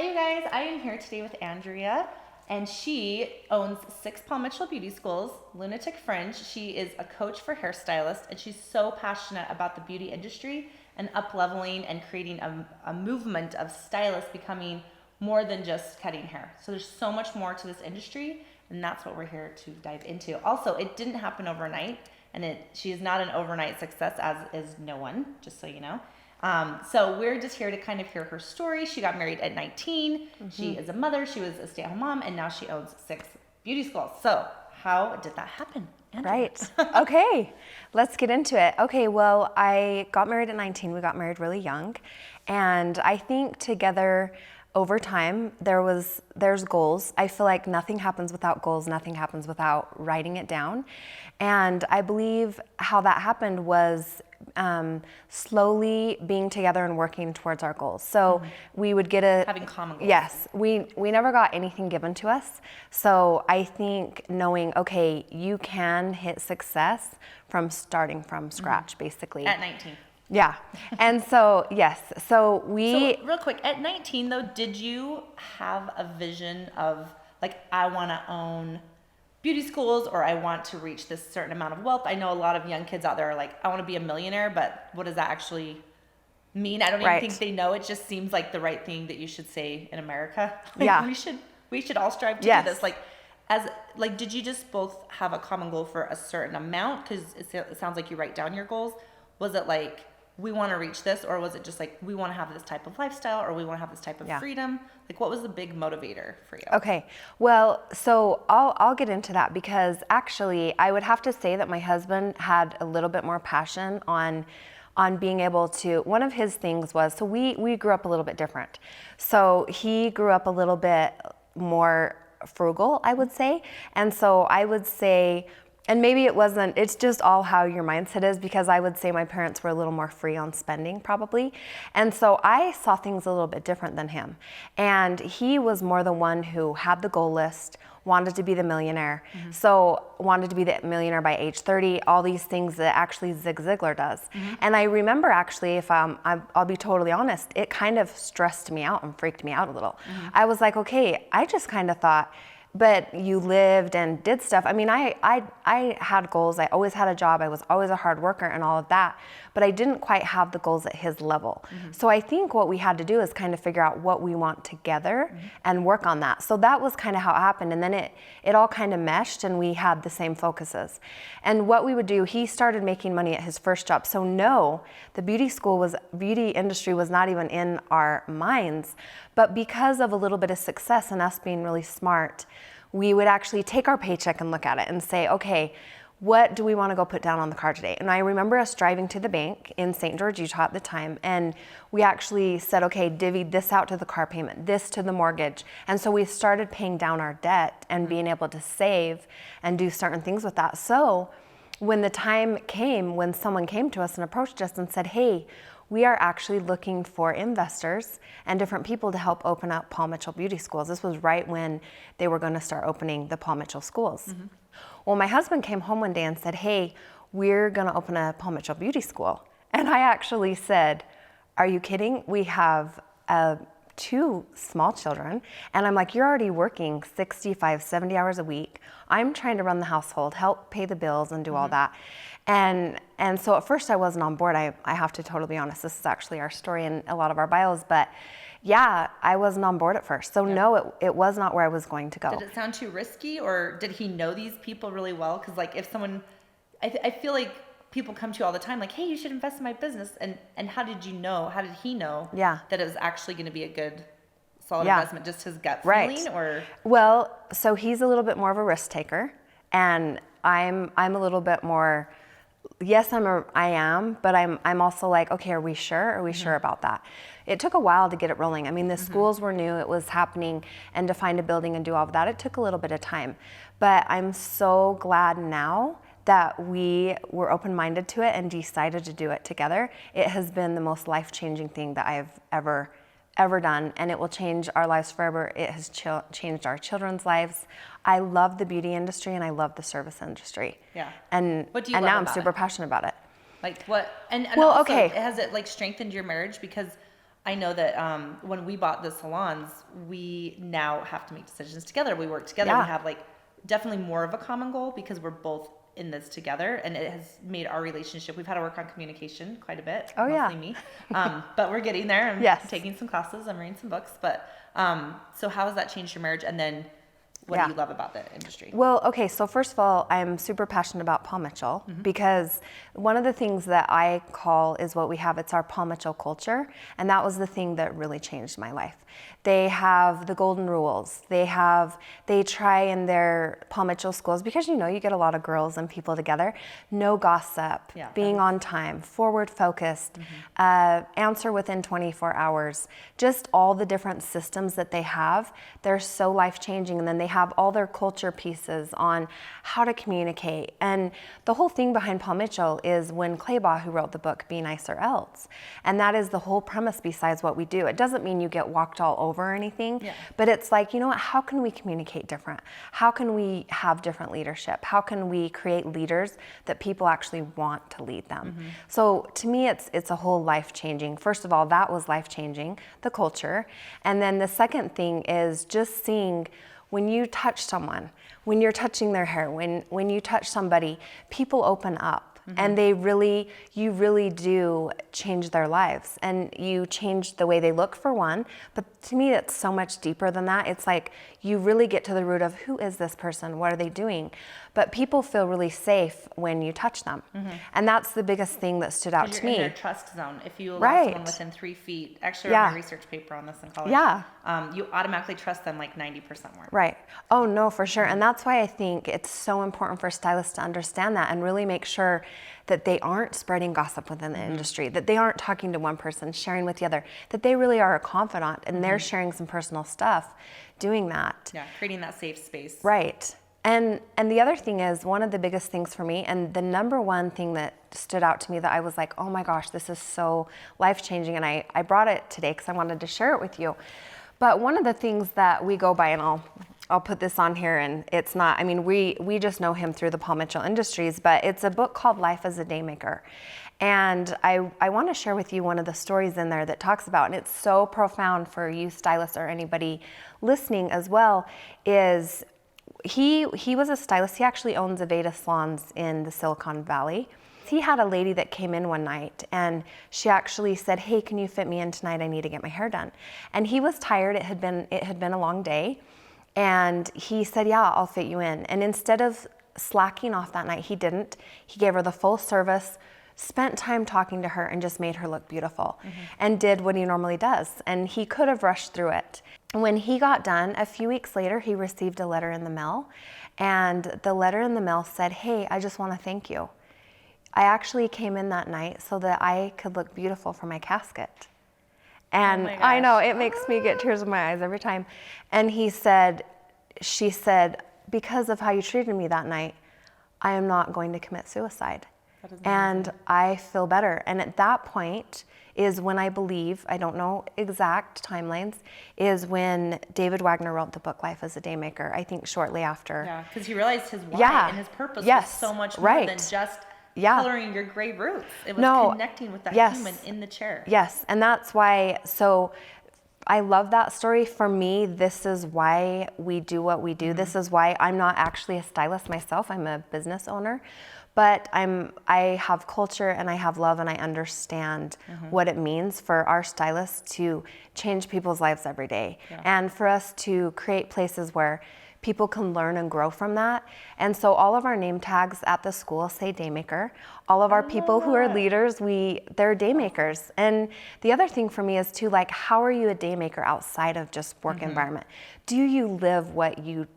Hi, you guys. I am here today with Andrea, and she owns 6 Paul Mitchell Beauty Schools, Lunatic Fringe. She is a coach for hairstylists, and she's so passionate about the beauty industry and up-leveling and creating a movement of stylists becoming more than just cutting hair. So there's so much more to this industry, and that's what we're here to dive into. Also, it didn't happen overnight, and she is not an overnight success, as is no one, just so you know. So we're just here to kind of hear her story. She got married at 19. She is a mother. She was a stay-at-home mom, and now she owns 6 beauty schools. So how did that happen, Andrea? Right. Okay. Let's get into it. Okay. Well, I got married at 19. We got married really young. And I think together over time, there's goals. I feel like nothing happens without goals. Nothing happens without writing it down. And I believe how that happened was slowly being together and working towards our goals. So we would get having common goals. Yes, we never got anything given to us. So I think knowing, okay, you can hit success from starting from scratch, basically. At 19. Yeah. And so, yes. So real quick, at 19 though, did you have a vision of like, I want to own beauty schools, or I want to reach this certain amount of wealth? I know a lot of young kids out there are like, I want to be a millionaire, but what does that actually mean? I don't even think they know. It just seems like the right thing that you should say in America. Like, yeah. We should all strive to do this. Like, did you just both have a common goal for a certain amount? Because it sounds like you write down your goals. Was it like, we want to reach this, or was it just like, we want to have this type of lifestyle, or we want to have this type of freedom? Like, what was the big motivator for you? Okay, well, so I'll get into that, because actually I would have to say that my husband had a little bit more passion on being able to, one of his things was, so we grew up a little bit different. So he grew up a little bit more frugal, I would say. And so I would say, and maybe it's just all how your mindset is, because I would say my parents were a little more free on spending probably. And so I saw things a little bit different than him. And he was more the one who had the goal list, wanted to be the millionaire. So wanted to be the millionaire by age 30, all these things that actually Zig Ziglar does. And I remember actually, if I'll be totally honest, it kind of stressed me out and freaked me out a little. I was like, okay, I just kind of thought, but you lived and did stuff. I mean, I had goals. I always had a job. I was always a hard worker and all of that, but I didn't quite have the goals at his level. So I think what we had to do is kind of figure out what we want together and work on that. So that was kind of how it happened. And then it all kind of meshed, and we had the same focuses. And what we would do, he started making money at his first job. So no, the beauty industry was not even in our minds, but because of a little bit of success and us being really smart, we would actually take our paycheck and look at it and say, okay, what do we want to go put down on the card today? And I remember us driving to the bank in St. George, Utah at the time, and we actually said, okay, divvy this out to the car payment, this to the mortgage. And so we started paying down our debt and being able to save and do certain things with that. So when the time came, when someone came to us and approached us and said, hey, we are actually looking for investors and different people to help open up Paul Mitchell Beauty Schools. This was right when they were going to start opening the Paul Mitchell schools. Well, my husband came home one day and said, hey, we're going to open a Paul Mitchell Beauty School. And I actually said, are you kidding? We have 2 small children. And I'm like, you're already working 65, 70 hours a week. I'm trying to run the household, help pay the bills and do all that. And so at first I wasn't on board. I have to totally be honest. This is actually our story in a lot of our bios, but yeah, I wasn't on board at first. So no, it was not where I was going to go. Did it sound too risky, or did he know these people really well? Because like, if someone, I feel like people come to you all the time like, hey, you should invest in my business. And how did he know that it was actually going to be a good, solid investment? Just his gut feeling? Or? Well, so he's a little bit more of a risk taker, and I'm a little bit more, yes, I am, but I'm also like, okay, are we sure? Are we sure about that? It took a while to get it rolling. I mean, the schools were new, it was happening, and to find a building and do all of that, it took a little bit of time. But I'm so glad now that we were open-minded to it and decided to do it together. It has been the most life-changing thing that I've ever done, and it will change our lives forever. It has changed our children's lives. I love the beauty industry and I love the service industry. Yeah. And what do you love now I'm about super it? passionate about it. Like what? And well, also, okay. has it like strengthened your marriage? Because I know that when we bought the salons, we now have to make decisions together. We work together. Yeah. We have like definitely more of a common goal because we're both in this together, and it has made our relationship. We've had to work on communication quite a bit. Oh, yeah. Mostly me, but we're getting there. I'm Yes. taking some classes. I'm reading some books. But so how has that changed your marriage? And then what Yeah. do you love about the industry? Well, okay, so first of all, I'm super passionate about Paul Mitchell because one of the things that I call is what we have, it's our Paul Mitchell culture, and that was the thing that really changed my life. They have the golden rules. They try in their Paul Mitchell schools, because you get a lot of girls and people together, no gossip, being on time, forward focused, answer within 24 hours, just all the different systems that they have, they're so life-changing. And then they have all their culture pieces on how to communicate. And the whole thing behind Paul Mitchell is when Claybaugh, who wrote the book, Be Nice or Else. And that is the whole premise besides what we do. It doesn't mean you get walked all over or anything, but it's like, how can we communicate different? How can we have different leadership? How can we create leaders that people actually want to lead them? So to me, it's a whole life-changing. First of all, that was life-changing, the culture. And then the second thing is just seeing when you touch someone, when you're touching their hair, when you touch somebody, people open up. And you really do change their lives, and you change the way they look, for one. But to me, it's so much deeper than that. It's like you really get to the root of who is this person? What are they doing? But people feel really safe when you touch them. And that's the biggest thing that stood out to me. You're in their trust zone. If you allow someone within 3 feet, actually I wrote my research paper on this in college. You automatically trust them like 90% more. Right. Oh, no, for sure. And that's why I think it's so important for stylists to understand that and really make sure that they aren't spreading gossip within the industry, that they aren't talking to one person, sharing with the other, that they really are a confidant and they're sharing some personal stuff doing that. Yeah, creating that safe space. Right. And the other thing is, one of the biggest things for me, and the number one thing that stood out to me that I was like, oh my gosh, this is so life-changing, and I brought it today because I wanted to share it with you. But one of the things that we go by, and I'll put this on here, and it's not, I mean, we just know him through the Paul Mitchell Industries, but it's a book called Life as a Daymaker. And I want to share with you one of the stories in there that talks about, and it's so profound for you stylists or anybody listening as well, is he was a stylist. He actually owns Aveda salons in the Silicon Valley. He had a lady that came in one night, and she actually said, hey, can you fit me in tonight? I need to get my hair done. And he was tired. It had been a long day. And he said, yeah, I'll fit you in. And instead of slacking off that night, he didn't. He gave her the full service, spent time talking to her, and just made her look beautiful, and did what he normally does. And he could have rushed through it. When he got done, a few weeks later, he received a letter in the mail. And the letter in the mail said, hey, I just want to thank you. I actually came in that night so that I could look beautiful for my casket. And I know, it makes me get tears in my eyes every time. And she said, because of how you treated me that night, I am not going to commit suicide. And I feel better. And at that point is when I believe, I don't know exact timelines, is when David Wagner wrote the book Life as a Daymaker, I think shortly after. Yeah, because he realized his why and his purpose was so much more than just coloring your gray roots. It was connecting with that human in the chair. Yes, and that's why, so I love that story. For me, this is why we do what we do. This is why I'm not actually a stylist myself. I'm a business owner. But I have culture and I have love, and I understand what it means for our stylists to change people's lives every day. And for us to create places where people can learn and grow from that. And so all of our name tags at the school say Daymaker. All of our people who are leaders, they're Daymakers. And the other thing for me is too, like, how are you a Daymaker outside of just work environment? Do you live what you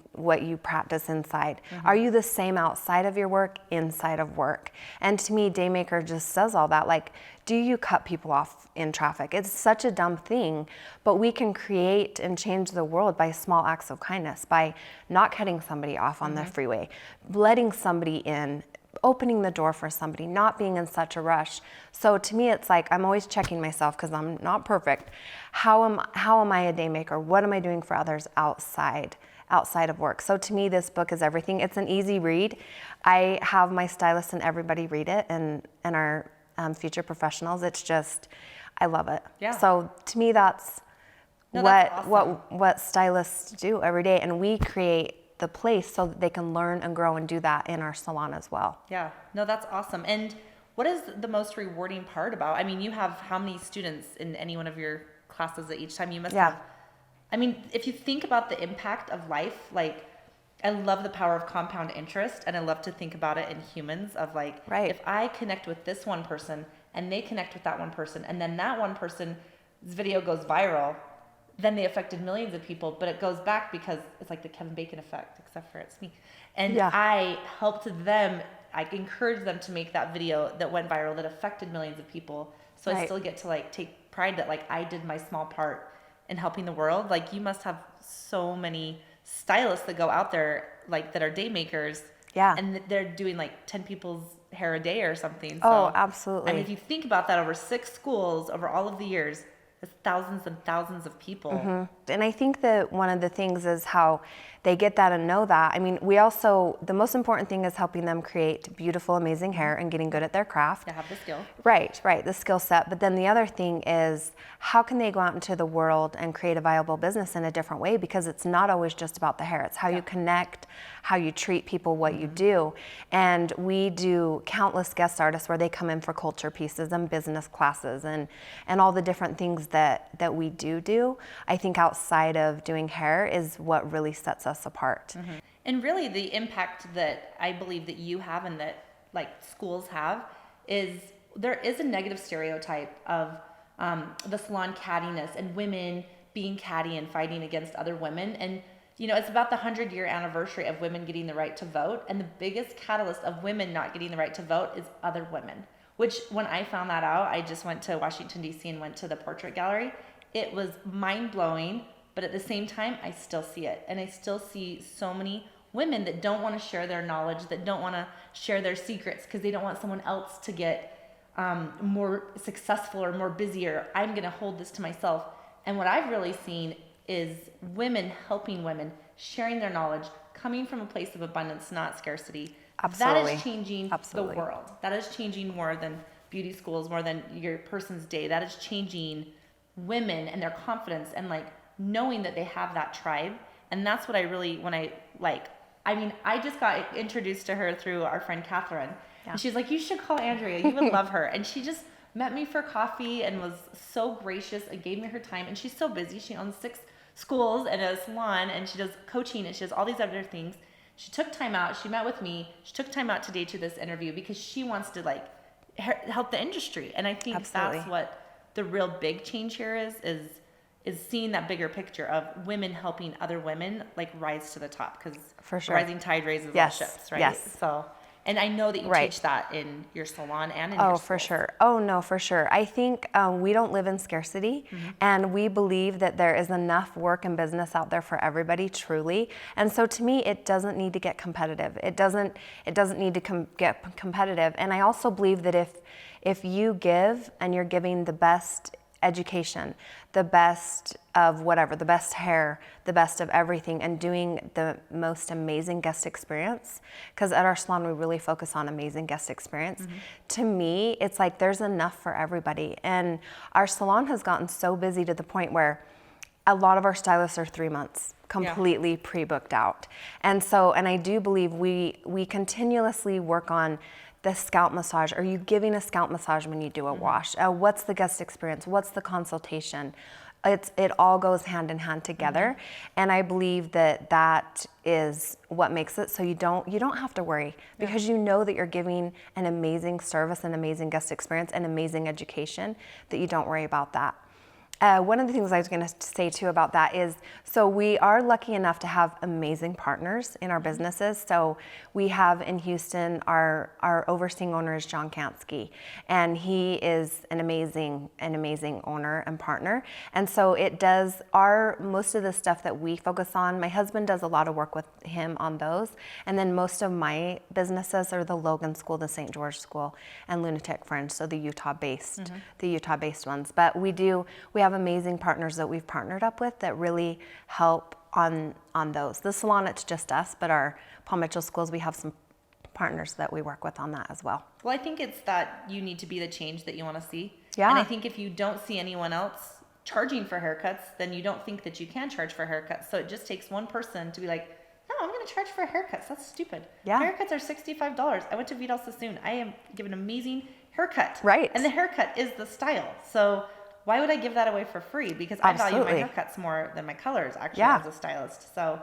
practice inside? Are you the same outside of your work, inside of work? And to me, Daymaker just says all that. Like, do you cut people off in traffic? It's such a dumb thing, but we can create and change the world by small acts of kindness, by not cutting somebody off on the freeway, letting somebody in, opening the door for somebody, not being in such a rush. So to me, it's like, I'm always checking myself because I'm not perfect. How am I a Daymaker? What am I doing for others outside of work? So to me, this book is everything. It's an easy read. I have my stylist and everybody read it, and our future professionals. It's just, I love it. Yeah. So to me, that's No, what that's awesome. what stylists do every day, and we create the place so that they can learn and grow and do that in our salon as well. Yeah, no, that's awesome. And what is the most rewarding part about? I mean, you have how many students in any one of your classes at each time? You must Yeah. have. I mean, if you think about the impact of life, like I love the power of compound interest, and I love to think about it in humans of like, Right. if I connect with this one person and they connect with that one person, and then that one person's video goes viral, then they affected millions of people, but it goes back because it's like the Kevin Bacon effect, except for it's me. And Yeah. I helped them, I encouraged them to make that video that went viral that affected millions of people. So I Right. still get to like take pride that like I did my small part in helping the world. Like you must have so many stylists that go out there like that are day makers. Yeah. And they're doing like 10 people's hair a day or something. Oh, So, absolutely. I mean, if you think about that over 6 schools, over all of the years, that's thousands and thousands of people. And I think that one of the things is how they get that and know that. I mean, we also, the most important thing is helping them create beautiful, amazing hair and getting good at their craft. To have the skill. Right, the skill set. But then the other thing is how can they go out into the world and create a viable business in a different way? Because it's not always just about the hair. It's how you connect, how you treat people, what you do. And we do countless guest artists where they come in for culture pieces and business classes and all the different things that we do. I think outside of doing hair is what really sets us apart. And really the impact that I believe that you have and that like schools have is there is a negative stereotype of the salon cattiness and women being catty and fighting against other women. And, you know, it's about the 100-year anniversary of women getting the right to vote. And the biggest catalyst of women not getting the right to vote is other women, which when I found that out, I just went to Washington, D.C. and went to the portrait gallery. It was mind blowing, but at the same time, I still see it. And I still see so many women that don't want to share their knowledge, that don't want to share their secrets because they don't want someone else to get more successful or more busier. I'm going to hold this to myself. And what I've really seen is women helping women, sharing their knowledge, coming from a place of abundance, not scarcity. Absolutely. That is changing Absolutely. the world. That is changing more than beauty schools, more than your person's day. That is changing women and their confidence and like knowing that they have that tribe. And that's what I really, when I like, I mean, I just got introduced to her through our friend Catherine. Yeah. And she's like, you should call Andrea. You would love her. And she just met me for coffee and was so gracious and gave me her time. And she's so busy. She owns 6 schools and a salon and she does coaching and she does all these other things. She took time out. She met with me. She took time out today to this interview because she wants to like help the industry. And I think Absolutely. that's what the real big change here is seeing that bigger picture of women helping other women like rise to the top because For sure. rising tide raises Yes, all ships, right? yes. So, and I know that you Right. teach that in your salon and in Oh, your for schools. sure. Oh, no, for sure. I think we don't live in scarcity, and we believe that there is enough work and business out there for everybody, truly. And so, to me, it doesn't need to get competitive. It doesn't need to get competitive. And I also believe that if you give and you're giving the best education, the best of whatever, the best hair, the best of everything, and doing the most amazing guest experience, because at our salon we really focus on amazing guest experience. To me, it's like there's enough for everybody. And our salon has gotten so busy to the point where a lot of our stylists are 3 months completely pre-booked out. And so, and I do believe we continuously work on the scalp massage. Are you giving a scalp massage when you do a wash? What's the guest experience? What's the consultation? It all goes hand in hand together, and I believe that is what makes it so you don't have to worry because you know that you're giving an amazing service, an amazing guest experience, an amazing education, that you don't worry about that. One of the things I was going to say too about that is, so we are lucky enough to have amazing partners in our businesses. So we have in Houston, our overseeing owner is John Kansky, and he is an amazing owner and partner. And so it does most of the stuff that we focus on. My husband does a lot of work with him on those, and then most of my businesses are the Logan School, the St. George School, and Lunatic Fringe, so the Utah-based ones. But we have amazing partners that we've partnered up with that really help on those. The salon, it's just us, but our Paul Mitchell schools, we have some partners that we work with on that as well. Well, I think it's that you need to be the change that you want to see. Yeah. And I think if you don't see anyone else charging for haircuts, then you don't think that you can charge for haircuts. So it just takes one person to be like, no, I'm going to charge for haircuts. That's stupid. Yeah. Haircuts are $65. I went to Vidal Sassoon. I am given an amazing haircut. Right. And the haircut is the style. So why would I give that away for free? Because I value my haircuts more than my colors, actually, as a stylist. So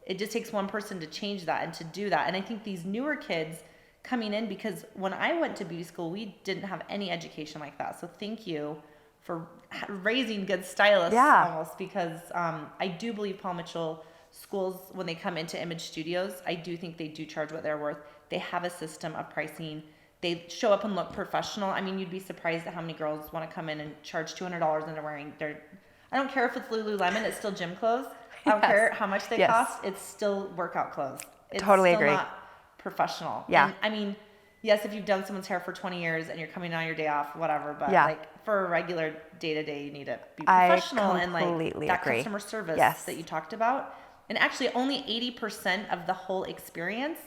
it just takes one person to change that and to do that. And I think these newer kids coming in, because when I went to beauty school, we didn't have any education like that. So thank you for raising good stylists almost, because I do believe Paul Mitchell schools, when they come into image studios, I do think they do charge what they're worth. They have a system of pricing. They show up and look professional. I mean, you'd be surprised at how many girls want to come in and charge $200 and they're wearing I don't care if it's Lululemon, it's still gym clothes. I don't care how much they cost, it's still workout clothes. It's totally still agree. Not professional. Yeah. And I mean, yes, if you've done someone's hair for 20 years and you're coming on your day off, whatever, but like for a regular day-to-day, you need to be professional and like that customer service that you talked about. And actually only 80% of the whole experience,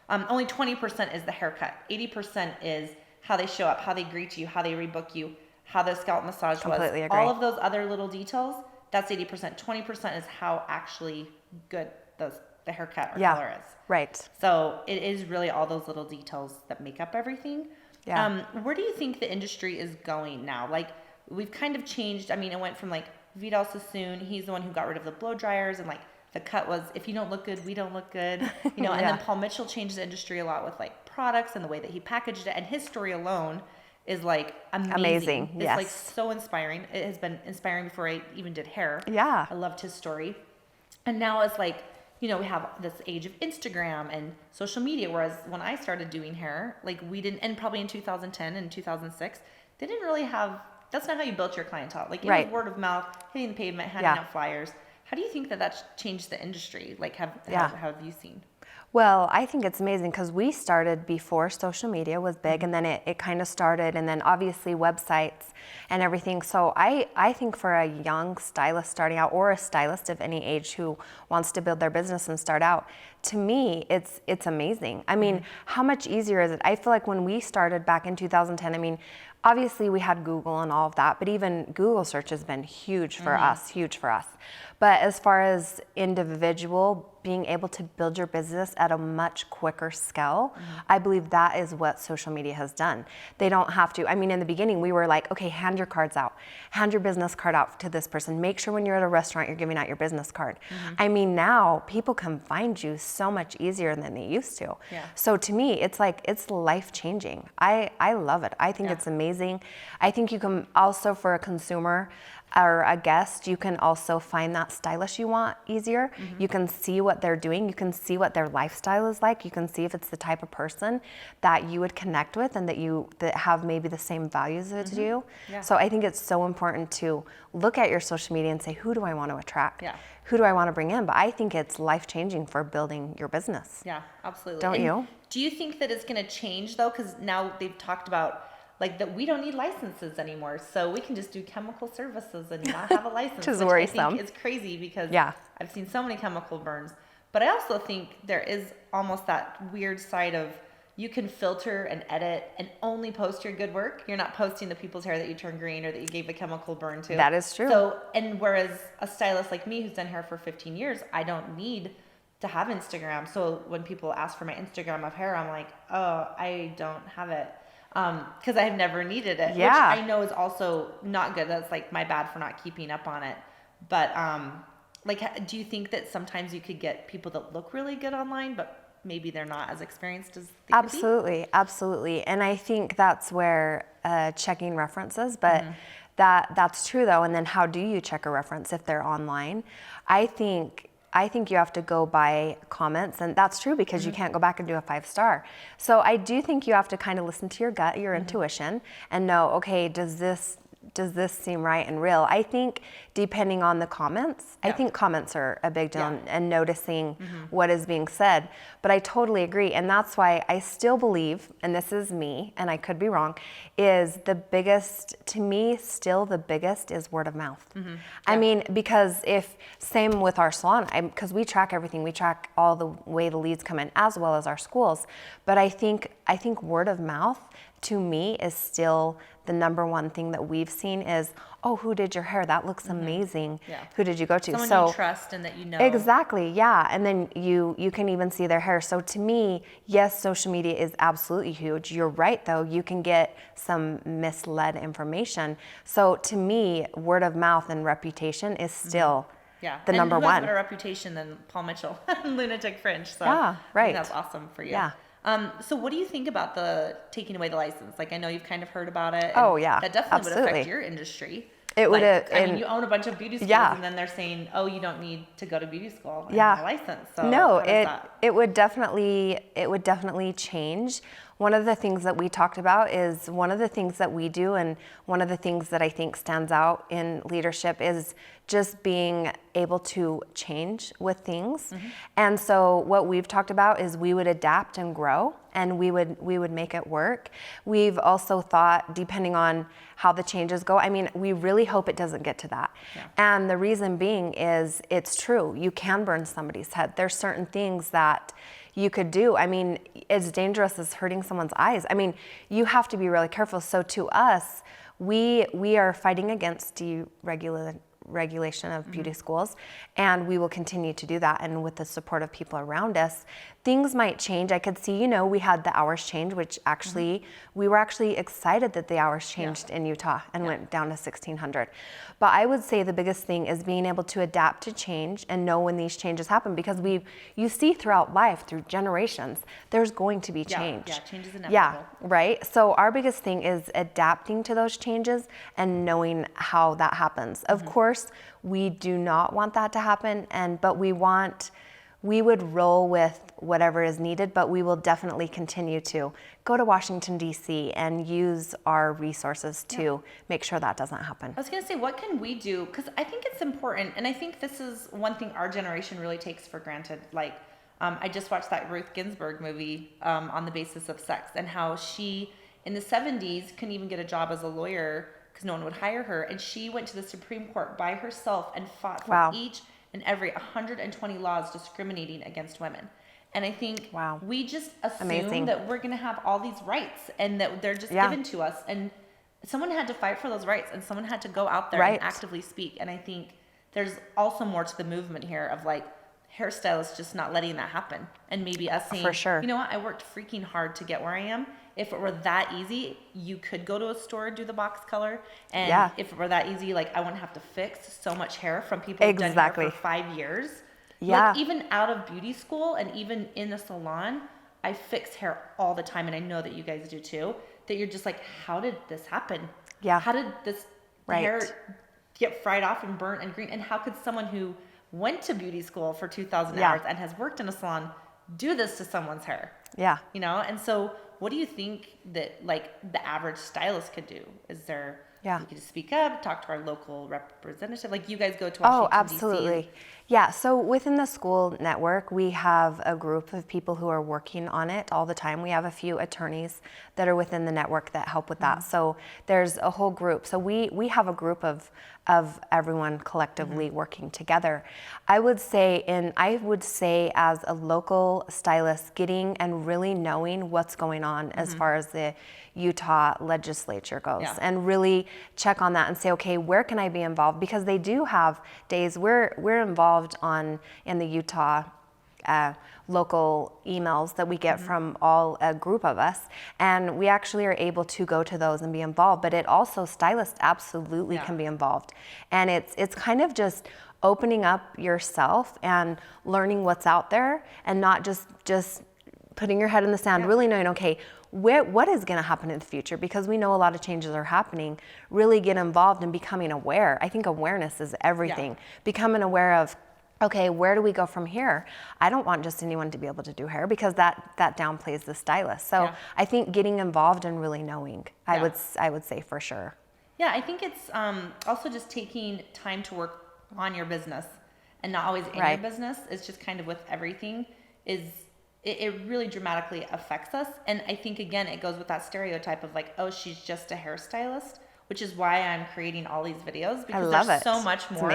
only 20% is the haircut. 80% is how they show up, how they greet you, how they rebook you, how the scalp massage was. Agree. All of those other little details, that's 80%. 20% is how actually good the haircut or color is. Right. So it is really all those little details that make up everything. Yeah. Where do you think the industry is going now? Like, we've kind of changed. I mean, it went from like Vidal Sassoon, he's the one who got rid of the blow dryers, and like the cut was, if you don't look good, we don't look good. You know, and then Paul Mitchell changed the industry a lot with like products and the way that he packaged it. And his story alone is like amazing. It's like so inspiring. It has been inspiring before I even did hair. Yeah. I loved his story. And now it's like, you know, we have this age of Instagram and social media, whereas when I started doing hair, like we didn't, and probably in 2010 and 2006, they didn't really have, that's not how you built your clientele. Like it was word of mouth, hitting the pavement, handing out flyers. How do you think that that's changed the industry? Like how have you seen? Well, I think it's amazing because we started before social media was big, and then it kind of started, and then obviously websites and everything. So I think for a young stylist starting out, or a stylist of any age who wants to build their business and start out, to me, it's amazing. I mean, how much easier is it? I feel like when we started back in 2010, I mean, obviously we had Google and all of that, but even Google search has been huge for us. But as far as individual being able to build your business at a much quicker scale, I believe that is what social media has done. They don't have to, I mean, in the beginning we were like, okay, hand your cards out, hand your business card out to this person. Make sure when you're at a restaurant, you're giving out your business card. I mean, now people can find you so much easier than they used to. So to me, it's like, it's life-changing. I love it. I think it's amazing. I think you can also, for a consumer or a guest, you can also find that stylist you want easier. You can see what they're doing. You can see what their lifestyle is like. You can see if it's the type of person that you would connect with and that have maybe the same values as you. So I think it's so important to look at your social media and say, who do I want to attract? Who do I want to bring in? But I think it's life-changing for building your business. Yeah, absolutely. Don't you? Do you think that it's going to change though? Because now they've talked about like that we don't need licenses anymore, so we can just do chemical services and not have a license. Which is which worrisome. I think is crazy because I've seen so many chemical burns. But I also think there is almost that weird side of you can filter and edit and only post your good work. You're not posting the people's hair that you turned green or that you gave a chemical burn to. That is true. So, and whereas a stylist like me who's done hair for 15 years, I don't need to have Instagram. So when people ask for my Instagram of hair, I'm like, oh, I don't have it. Because I've never needed it, which I know is also not good. That's like my bad for not keeping up on it. But like, do you think that sometimes you could get people that look really good online, but maybe they're not as experienced as they could be? Absolutely. And I think that's where checking references, but that's true though. And then how do you check a reference if they're online? I think you have to go by comments, and that's true because you can't go back and do a 5-star. So I do think you have to kind of listen to your gut, your intuition, and know, okay, does this seem right and real? I think depending on the comments, I think comments are a big deal and noticing what is being said. But I totally agree. And that's why I still believe, and this is me, and I could be wrong, is the biggest, to me, still the biggest is word of mouth. I mean, because same with our salon, because we track everything. We track all the way the leads come in as well as our schools. But I think I think word of mouth to me is still the number one thing that we've seen is, oh, who did your hair? That looks amazing. Yeah. Who did you go to? Someone you trust and that you know. Exactly, yeah. And then you can even see their hair. So to me, yes, social media is absolutely huge. You're right, though. You can get some misled information. So to me, word of mouth and reputation is still the number one. And who has a better reputation than Paul Mitchell and Lunatic Fringe? So yeah, right. I think that's awesome for you. Yeah. So what do you think about the taking away the license? Like, I know you've kind of heard about it. Oh, yeah. That definitely would affect your industry. It would. I mean, you own a bunch of beauty schools, and then they're saying, "Oh, you don't need to go to beauty school and have a license." So no, it would definitely change. One of the things that we talked about is one of the things that we do, and one of the things that I think stands out in leadership is just being able to change with things. And so what we've talked about is we would adapt and grow, and we would make it work. We've also thought, depending on how the changes go, I mean, we really hope it doesn't get to that. Yeah. And the reason being is it's true. You can burn somebody's head. There's certain things that you could do. I mean, as dangerous as hurting someone's eyes. I mean, you have to be really careful. So to us, we are fighting against regulation of beauty schools, and we will continue to do that. And with the support of people around us, things might change. I could see, we had the hours change, which actually, we were actually excited that the hours changed in Utah and went down to 1600. But I would say the biggest thing is being able to adapt to change and know when these changes happen, because you see throughout life, through generations, there's going to be change. Yeah, change is inevitable. Yeah, right? So our biggest thing is adapting to those changes and knowing how that happens. Of course, we do not want that to happen, but we would roll with whatever is needed, but we will definitely continue to go to Washington, D.C. and use our resources to make sure that doesn't happen. I was going to say, what can we do? Because I think it's important, and I think this is one thing our generation really takes for granted. Like, I just watched that Ruth Ginsburg movie on the basis of sex, and how she, in the 70s, couldn't even get a job as a lawyer because no one would hire her, and she went to the Supreme Court by herself and fought for each and every 120 laws discriminating against women. And I think we just assume that we're going to have all these rights and that they're just given to us. And someone had to fight for those rights, and someone had to go out there and actively speak. And I think there's also more to the movement here of like hairstylists just not letting that happen. And maybe us saying, you know what, I worked freaking hard to get where I am. If it were that easy, you could go to a store, do the box color. And if it were that easy, like, I wouldn't have to fix so much hair from people who've done hair for 5 years. Yeah. Like, even out of beauty school and even in the salon, I fix hair all the time. And I know that you guys do too, that you're just like, how did this happen? Yeah. How did this hair get fried off and burnt and green? And how could someone who went to beauty school for 2,000 hours and has worked in a salon do this to someone's hair? Yeah. And so what do you think that, like, the average stylist could do? Is there, you could just speak up, talk to our local representative? Like, you guys go to Washington, absolutely. DC. Yeah, so within the school network, we have a group of people who are working on it all the time. We have a few attorneys that are within the network that help with that. So there's a whole group. So we have a group of everyone collectively working together. I would say as a local stylist, getting and really knowing what's going on as far as the Utah legislature goes, and really check on that and say, okay, where can I be involved? Because they do have days we're involved in the Utah local emails that we get from a group of us, and we actually are able to go to those and be involved. But it also, stylists absolutely can be involved, and it's kind of just opening up yourself and learning what's out there, and not just putting your head in the sand, really knowing, okay, what is going to happen in the future, because we know a lot of changes are happening. Really get involved in becoming aware. I think awareness is everything. Becoming aware of, okay, where do we go from here? I don't want just anyone to be able to do hair, because that downplays the stylist. So I think getting involved and really knowing, I would say for sure. Yeah, I think it's also just taking time to work on your business and not always in your business. It's just kind of with everything it really dramatically affects us. And I think, again, it goes with that stereotype of like, oh, she's just a hairstylist, which is why I'm creating all these videos, because there's so much more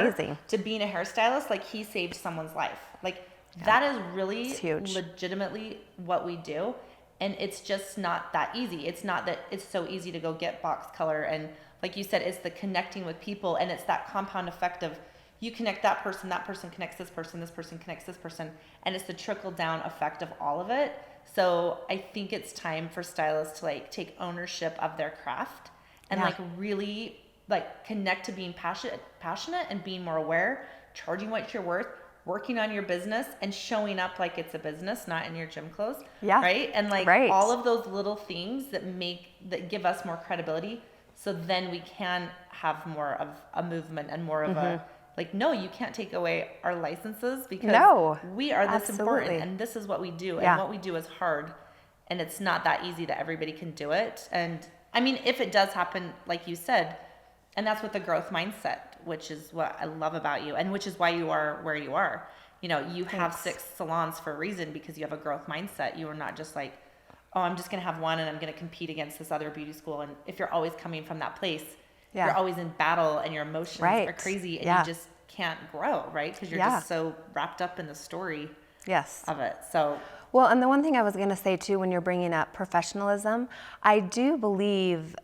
to being a hairstylist. Like, he saved someone's life. Like, that is really legitimately what we do. And it's just not that easy. It's not that it's so easy to go get box color. And like you said, it's the connecting with people, and it's that compound effect of you connect that person connects this person connects this person, and it's the trickle down effect of all of it. So I think it's time for stylists to like take ownership of their craft and like really like connect to being passionate and being more aware, charging what you're worth, working on your business, and showing up like it's a business, not in your gym clothes. Yeah. Right. And like Right. all of those little things that give us more credibility. So then we can have more of a movement and more of a, like, no, you can't take away our licenses because we are this important and this is what we do. And what we do is hard, and it's not that easy that everybody can do it. And I mean, if it does happen, like you said, and that's with the growth mindset, which is what I love about you, and which is why you are where you are. You know, you have 6 salons for a reason, because you have a growth mindset. You are not just like, oh, I'm just going to have one and I'm going to compete against this other beauty school. And if you're always coming from that place, you're always in battle and your emotions are crazy, and you just can't grow, right? Because you're just so wrapped up in the story of it. So, well, and the one thing I was going to say too, when you're bringing up professionalism, I do believe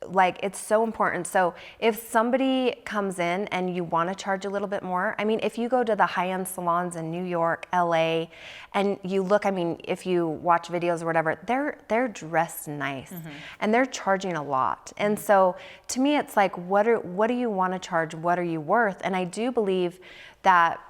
like it's so important. So if somebody comes in and you want to charge a little bit more, I mean, if you go to the high-end salons in New York, LA, and you look, I mean, if you watch videos or whatever, they're dressed nice and they're charging a lot. And so to me, it's like, what do you want to charge? What are you worth? And I do believe that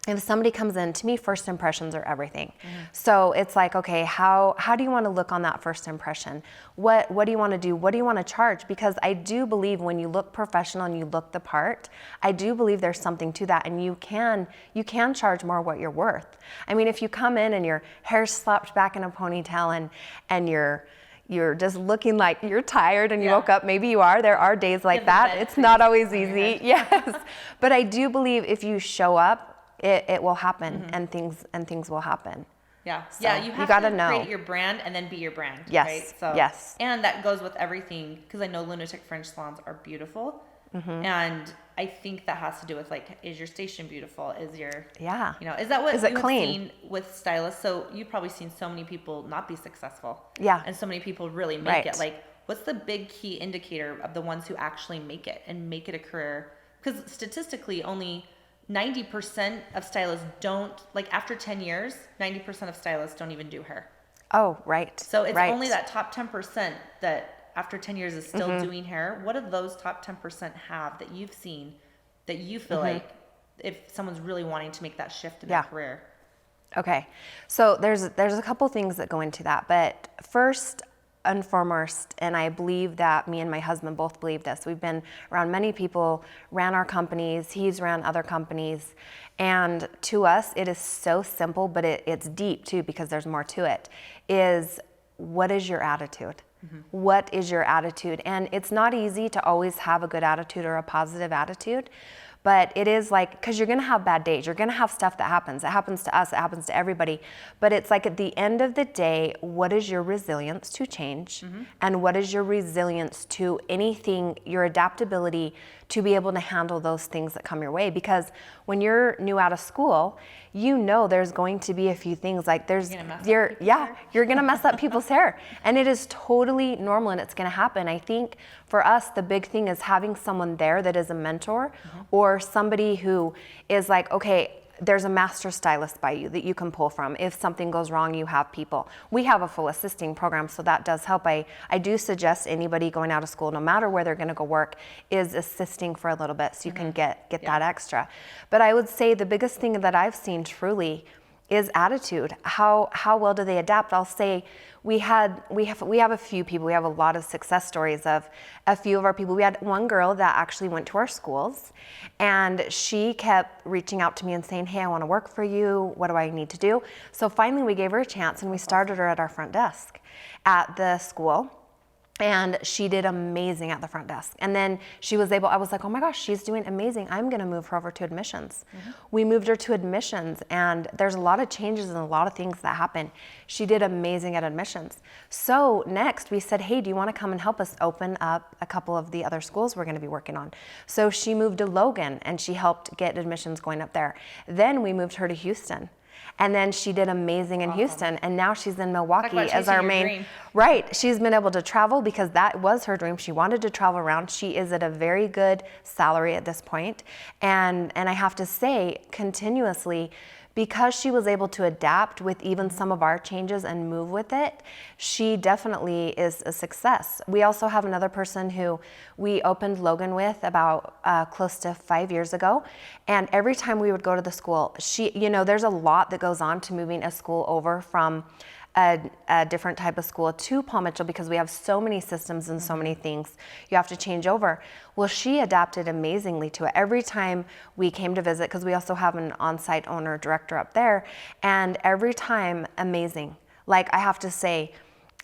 if somebody comes in, to me, first impressions are everything. So it's like, okay, how do you want to look on that first impression? What do you want to do? What do you want to charge? Because I do believe when you look professional and you look the part, I do believe there's something to that, and you can charge more what you're worth. I mean, if you come in and your hair's slapped back in a ponytail and you're just looking like you're tired and you woke up, maybe you are. There are days like that. It's not always easy. Yes. But I do believe if you show up, it will happen, and things will happen. Yeah. So yeah. You have gotta to know. create your brand and then be your brand. Yes. Right? So, yes. And that goes with everything, because I know Lunatic Fringe salons are beautiful. And I think that has to do with like, is your station beautiful? Is your, you know, is that what is it you clean? have seen with stylists? So you've probably seen so many people not be successful. Yeah. And so many people really make it. Like, what's the big key indicator of the ones who actually make it and make it a career? Because statistically, only 90% of stylists don't, like after 10 years, 90% of stylists don't even do hair. Oh, right. So it's only that top 10% that after 10 years is still doing hair. What do those top 10% have that you've seen that you feel like if someone's really wanting to make that shift in their career? Okay. So there's a couple things that go into that, but first and foremost, and I believe that me and my husband both believe this. We've been around many people, ran our companies, he's ran other companies, and to us it is so simple, but it's deep too, because there's more to it, is what is your attitude? What is your attitude? And it's not easy to always have a good attitude or a positive attitude, but it is like, because you're going to have bad days. You're going to have stuff that happens. It happens to us. It happens to everybody. But it's like at the end of the day, what is your resilience to change? And what is your resilience to anything, your adaptability to be able to handle those things that come your way? Because when you're new out of school, you know there's going to be a few things like you're going to mess up people's hair. And it is totally normal, and it's going to happen. I think for us, the big thing is having someone there that is a mentor or somebody who is like, okay, there's a master stylist by you that you can pull from. If something goes wrong, you have people. We have a full assisting program, so that does help. I do suggest anybody going out of school, no matter where they're going to go work, is assisting for a little bit so you can get that extra. But I would say the biggest thing that I've seen truly is attitude. How well do they adapt? I'll say we have a few people. We have a lot of success stories of a few of our people. We had one girl that actually went to our schools, and she kept reaching out to me and saying, hey, I want to work for you. What do I need to do? So finally we gave her a chance, and we started her at our front desk at the school. And she did amazing at the front desk. And then I was like, oh my gosh, she's doing amazing. I'm gonna move her over to admissions. We moved her to admissions, and there's a lot of changes and a lot of things that happen. She did amazing at admissions. So next we said, hey, do you wanna come and help us open up a couple of the other schools we're gonna be working on? So she moved to Logan, and she helped get admissions going up there. Then we moved her to Houston. And then she did amazing in Houston, and now she's in Milwaukee as our main. Dream. Right. She's been able to travel because that was her dream. She wanted to travel around. She is at a very good salary at this point. And I have to say, continuously, because she was able to adapt with even some of our changes and move with it, she definitely is a success. We also have another person who we opened Logan with about close to 5 years ago. And every time we would go to the school, there's a lot that goes on to moving a school over from a different type of school to Paul Mitchell, because we have so many systems and so many things you have to change over. Well, she adapted amazingly to it. Every time we came to visit, because we also have an on-site owner director up there, and every time, amazing. Like, I have to say,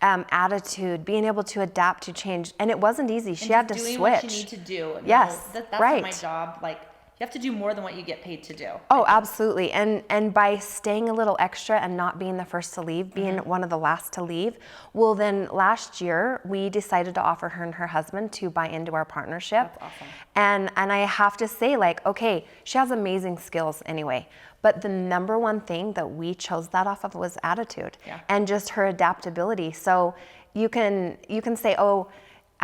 attitude, being able to adapt to change, and it wasn't easy. She had to doing switch. What you need to do. Yes, that's right. My job. Like, you have to do more than what you get paid to do. Oh, absolutely. And by staying a little extra and not being the first to leave, being one of the last to leave, well, then last year we decided to offer her and her husband to buy into our partnership. That's awesome. And I have to say, like, okay, she has amazing skills anyway, but the number one thing that we chose that off of was attitude and just her adaptability. So you can say, oh,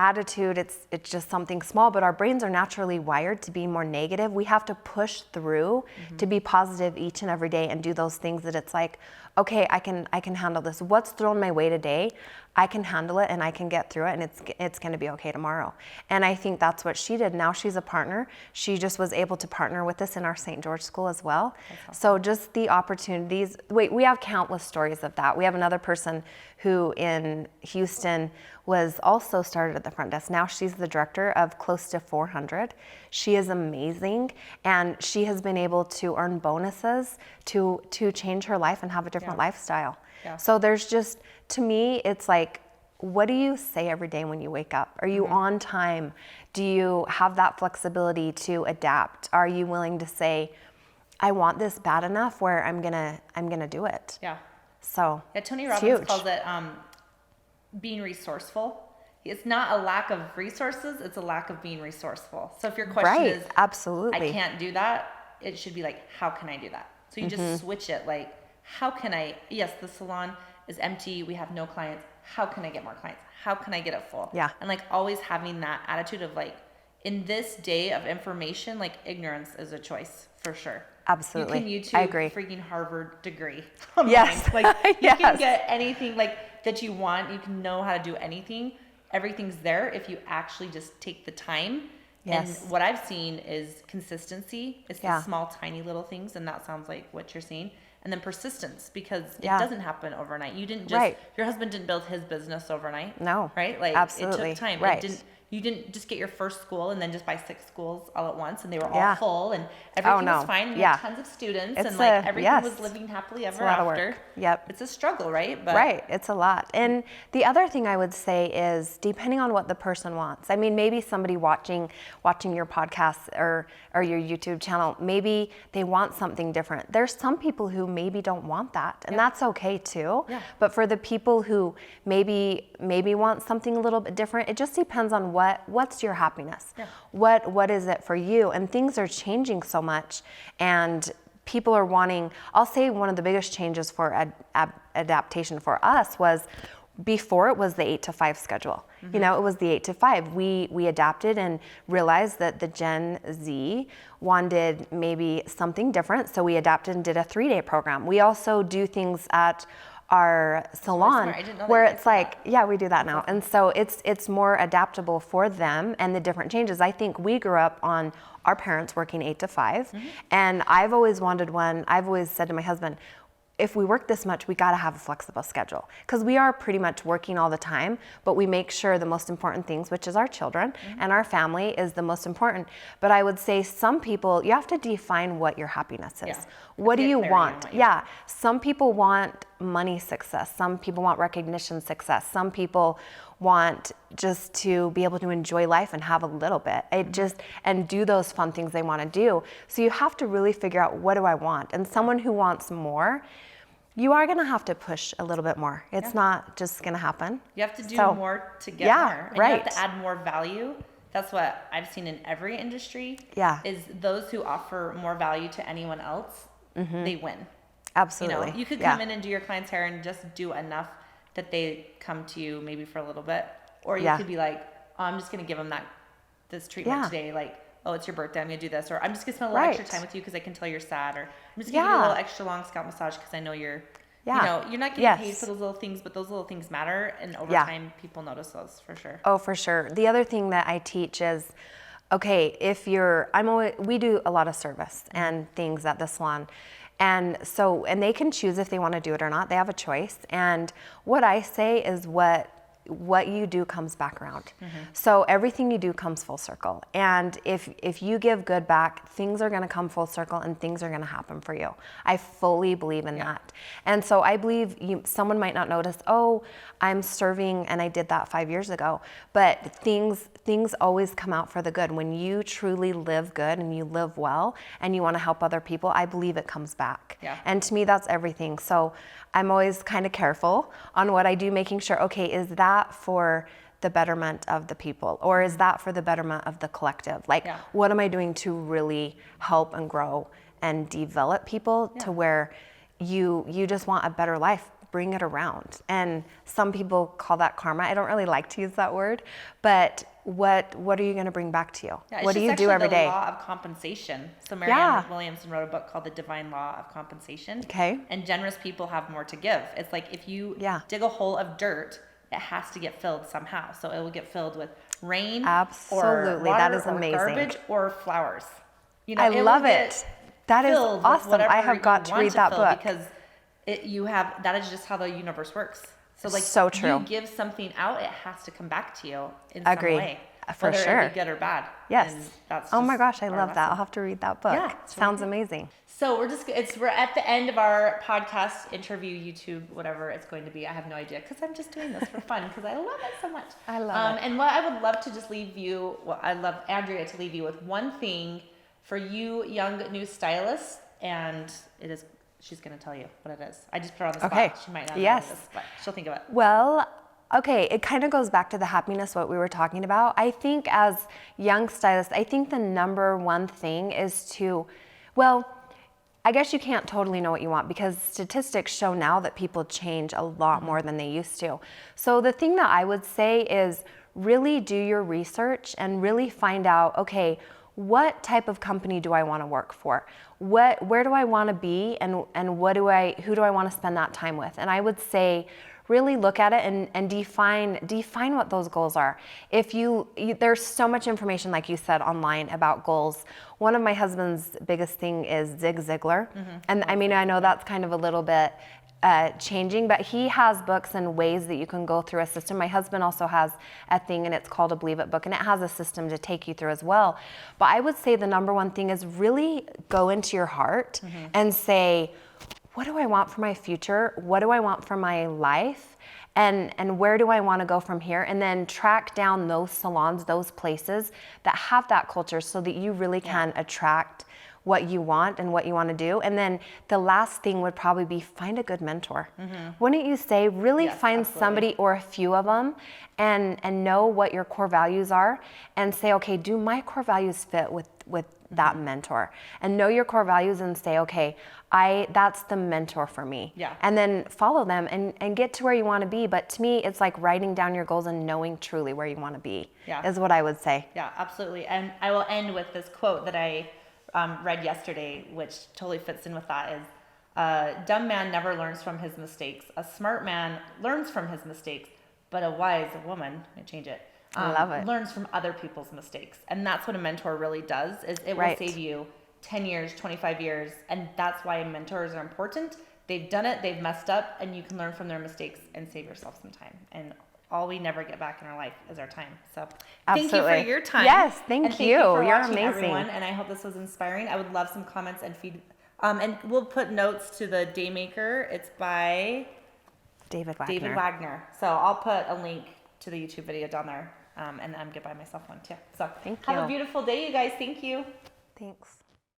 attitude, it's just something small, but our brains are naturally wired to be more negative. We have to push through to be positive each and every day and do those things that it's like, okay, I can handle this. What's thrown my way today, I can handle it and I can get through it, and it's going to be okay tomorrow. And I think that's what she did. Now she's a partner. She just was able to partner with us in our St. George school as well. Awesome. So just the opportunities. We have countless stories of that. We have another person who in Houston was also started at the front desk. Now she's the director of close to 400. She is amazing, and she has been able to earn bonuses to change her life and have a different lifestyle. Yeah. So there's just, to me, it's like, what do you say every day when you wake up? Are you on time? Do you have that flexibility to adapt? Are you willing to say, I want this bad enough where I'm gonna do it? Yeah. So Tony Robbins calls it being resourceful. It's not a lack of resources, it's a lack of being resourceful. So if your question is, absolutely, I can't do that, it should be like, how can I do that? So you just switch it, like, how can I, yes, the salon is empty, we have no clients, how can I get more clients? How can I get it full? Yeah. And like always having that attitude of like, in this day of information, like ignorance is a choice for sure. Absolutely. You can YouTube I agree. freaking Harvard degree. Yes. Like you can get anything like that you want. You can know how to do anything. Everything's there if you actually just take the time. Yes. And what I've seen is consistency. It's the small, tiny little things. And that sounds like what you're seeing. And then persistence, because it doesn't happen overnight. You didn't just, your husband didn't build his business overnight. No. Right? Like absolutely. It took time. Right. You didn't just get your first school and then just buy 6 schools all at once, and they were all full, and everything was fine. And you had tons of students, and like everything was living happily ever after. Yep. It's a struggle, right? But right. It's a lot. And the other thing I would say is, depending on what the person wants. I mean, maybe somebody watching your podcast or your YouTube channel, maybe they want something different. There's some people who maybe don't want that, and that's okay too. Yeah. But for the people who maybe want something a little bit different, it just depends on what's your happiness. Yeah. What is it for you? And things are changing so much, and people are wanting, I'll say one of the biggest changes for adaptation for us was, before it was the 8 to 5 schedule. You know, it was the 8 to 5. We adapted and realized that the Gen Z wanted maybe something different, so we adapted and did a 3-day program. We also do things at our salon where it's like, we do that now. And so it's more adaptable for them and the different changes. I think we grew up on our parents working 8 to 5. And I've always said to my husband, if we work this much, we got to have a flexible schedule, because we are pretty much working all the time, but we make sure the most important things, which is our children and our family, is the most important. But I would say some people, you have to define what your happiness is. Yeah. What do you want? Some people want money success. Some people want recognition success. Some people want just to be able to enjoy life and have a little bit. And do those fun things they want to do. So you have to really figure out, what do I want? And someone who wants more, you are going to have to push a little bit more. It's not just going to happen. You have to do more to get more. And you have to add more value. That's what I've seen in every industry. Yeah. Is those who offer more value to anyone else, they win. Absolutely. You could come in and do your client's hair and just do enough that they come to you maybe for a little bit. Or you could be like, oh, I'm just going to give them this treatment today. Like, oh, it's your birthday, I'm going to do this. Or I'm just going to spend a little extra time with you because I can tell you're sad. Or I'm just going to give you a little extra long scalp massage because I know you're, you're not getting paid for those little things, but those little things matter. And over time, people notice those for sure. Oh, for sure. The other thing that I teach is, okay, we do a lot of service and things at the salon. And they can choose if they want to do it or not. They have a choice. And what I say is what you do comes back around. So everything you do comes full circle. And if you give good back, things are going to come full circle and things are going to happen for you. I fully believe in that. And so I believe someone might not notice, oh, I'm serving and I did that 5 years ago. But things always come out for the good. When you truly live good and you live well and you want to help other people, I believe it comes back. And to me, that's everything. So I'm always kind of careful on what I do, making sure, okay, is that for the betterment of the people, or is that for the betterment of the collective? Like, what am I doing to really help and grow and develop people to where you just want a better life? Bring it around. And some people call that karma. I don't really like to use that word, but what are you going to bring back to you? What do you do every day? The law of compensation. So Marianne Williamson wrote a book called The Divine Law of Compensation. Okay. And generous people have more to give. It's like if you dig a hole of dirt, it has to get filled somehow. So it will get filled with rain, or water, that is amazing. Or garbage, or flowers. I love it. That is awesome. I have got to read that book because that is just how the universe works. So like, so true. You give something out, it has to come back to you in some way. For whether sure. it be good or bad. Yes. And that's oh my gosh, I love lesson. that. I'll have to read that book. Yeah, sounds amazing. So we're at the end of our podcast, interview, YouTube, whatever it's going to be. I have no idea because I'm just doing this for fun because I love it so much. I love it. And what I would love to just leave you, I'd love Andrea to leave you with one thing for you young new stylists, and she's going to tell you what it is. I just put her on the spot. She might not know what it is, but she'll think of it. Well, okay, it kind of goes back to the happiness, what we were talking about. I think as young stylists, I think the number one thing is I guess you can't totally know what you want because statistics show now that people change a lot more than they used to. So the thing that I would say is really do your research and really find out, okay, what type of company do I want to work for? Where do I want to be, and who do I want to spend that time with? And I would say really look at it and define what those goals are. There's so much information, like you said, online about goals. One of my husband's biggest thing is Zig Ziglar. And I mean, I know that's kind of a little bit changing, but he has books and ways that you can go through a system. My husband also has a thing, and it's called a Believe It book, and it has a system to take you through as well. But I would say the number one thing is really go into your heart and say, what do I want for my future? What do I want for my life? And where do I want to go from here? And then track down those salons, those places that have that culture so that you really can attract what you want and what you want to do. And then the last thing would probably be find a good mentor. Wouldn't you say really find somebody or a few of them and know what your core values are and say, okay, do my core values fit with that mentor? And know your core values and say, okay, that's the mentor for me. And then follow them and get to where you want to be. But to me, it's like writing down your goals and knowing truly where you want to be is what I would say. Yeah, absolutely. And I will end with this quote that I read yesterday, which totally fits in with that, is a dumb man never learns from his mistakes. A smart man learns from his mistakes, but a wise woman, I change it, I love it. learns from other people's mistakes. And that's what a mentor really does, is it will save you 10 years, 25 years. And that's why mentors are important. They've done it, they've messed up, and you can learn from their mistakes and save yourself some time. And all we never get back in our life is our time. So thank you for your time. Yes, thank you. For You're watching, amazing. Everyone, and I hope this was inspiring. I would love some comments and and we'll put notes to the Daymaker. It's by David Wagner. David Wagner. So I'll put a link to the YouTube video down there. And I'm going to buy myself one too. So thank you. Have a beautiful day, you guys. Thank you. Thanks.